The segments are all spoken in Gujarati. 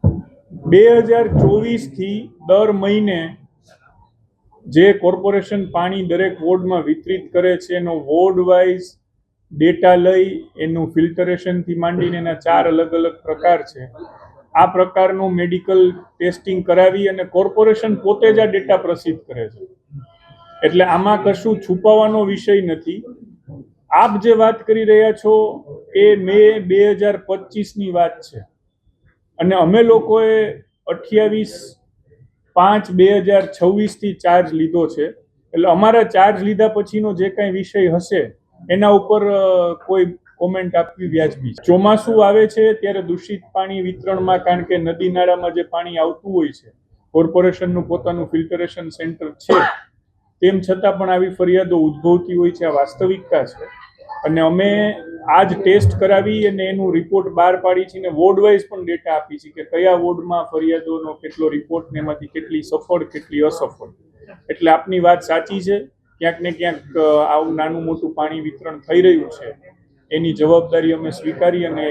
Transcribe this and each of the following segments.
2024 થી દર મહિને જે કોર્પોરેશન પાણી દરેક વોર્ડમાં વિતરિત કરે છે એનો વોર્ડ વાઇઝ ડેટા લઈ એનું ફિલ્ટરેશનથી માંડીને એના 4 અલગ અલગ પ્રકાર છે. આ પ્રકારનું મેડિકલ ટેસ્ટિંગ કરાવી અને કોર્પોરેશન પોતે જ આ ડેટા પ્રસિદ્ધ કરે છે. એટલે આમાં કશું છુપાવવાનો વિષય નથી. આપ જે વાત કરી રહ્યા છો એ મે 2025ની વાત છે અને અમે લોકોએ 28/5/2026 થી ચાર્જ લીધો છે. એટલે અમારા ચાર્જ લીધા પછીનો જે કાંઈ વિષય હશે એના ઉપર કોઈ કોમેન્ટ આપવી વ્યાજબી છે. ચોમાસું આવે છે ત્યારે દૂષિત પાણી વિતરણમાં, કારણ કે નદી નાળામાં જે પાણી આવતું હોય છે, કોર્પોરેશનનું પોતાનું ફિલ્ટરેશન સેન્ટર છે, તેમ છતાં પણ આવી ફરિયાદો ઉદ્ભવતી હોય છે. આ વાસ્તવિકતા છે અને અમે આજ ટેસ્ટ કરાવી અને એનું રિપોર્ટ બહાર પાડી છે અને વોર્ડ વાઇઝ પણ ડેટા આપી છે કે કયા વોર્ડમાં ફરિયાદોનો કેટલો રિપોર્ટ ને એમાંથી કેટલી સફળ કેટલી અસફળ. એટલે આપની વાત સાચી છે. ક્યાંક ને ક્યાંક આવું નાનું મોટું પાણી વિતરણ થઈ રહ્યું છે. એની જવાબદારી અમે સ્વીકારી અને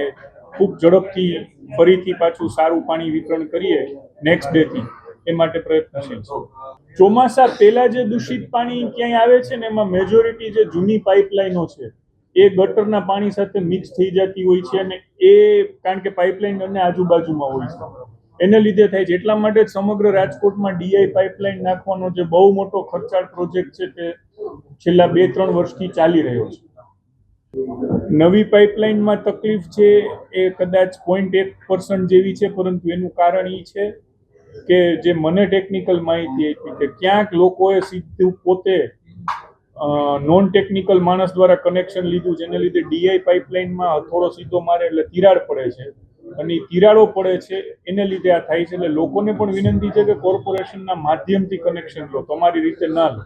ખૂબ ઝડપથી ફરીથી પાછું સારું પાણી વિતરણ કરીએ નેક્સ્ટ ડેથી એ માટે પ્રયત્નશીલ છે. ચોમાસા પહેલા જે દૂષિત પાણી ક્યાંય આવે છે ને એમાં મેજોરિટી જે જૂની પાઇપલાઇનો છે એ ગટરના પાણી સાથે મિક્સ થઈ જતી હોય છે અને એ કારણ કે પાઇપલાઇન અને આજુબાજુમાં હોય છે એને લીધે થાય છે. એટલા માટે સમગ્ર રાજકોટમાં ડીઆઈ પાઇપલાઇન નાખવાનો જે બહુ મોટો ખર્ચાળ પ્રોજેક્ટ છે તે છેલ્લા 2-3 વર્ષથી ચાલી રહ્યો છે. નવી પાઇપલાઇનમાં તકલીફ છે એ કદાચ 0.1% જેવી છે, પરંતુ એનું કારણ એ છે કે જે મને ટેકનિકલ માહિતી આપી કે ક્યાંક લોકોએ સીધું પોતે નોન ટેકનિકલ માણસ દ્વારા કનેક્શન લીધું, જેને લીધે ડીઆઈ પાઇપલાઇનમાં હથોડો સીધો મારે એટલે તિરાડ પડે છે અને તિરાડો પડે છે એને લીધે આ થાય છે. એટલે લોકોને પણ વિનંતી છે કે કોર્પોરેશનના માધ્યમથી કનેક્શન લો, તમારી રીતે ના લો.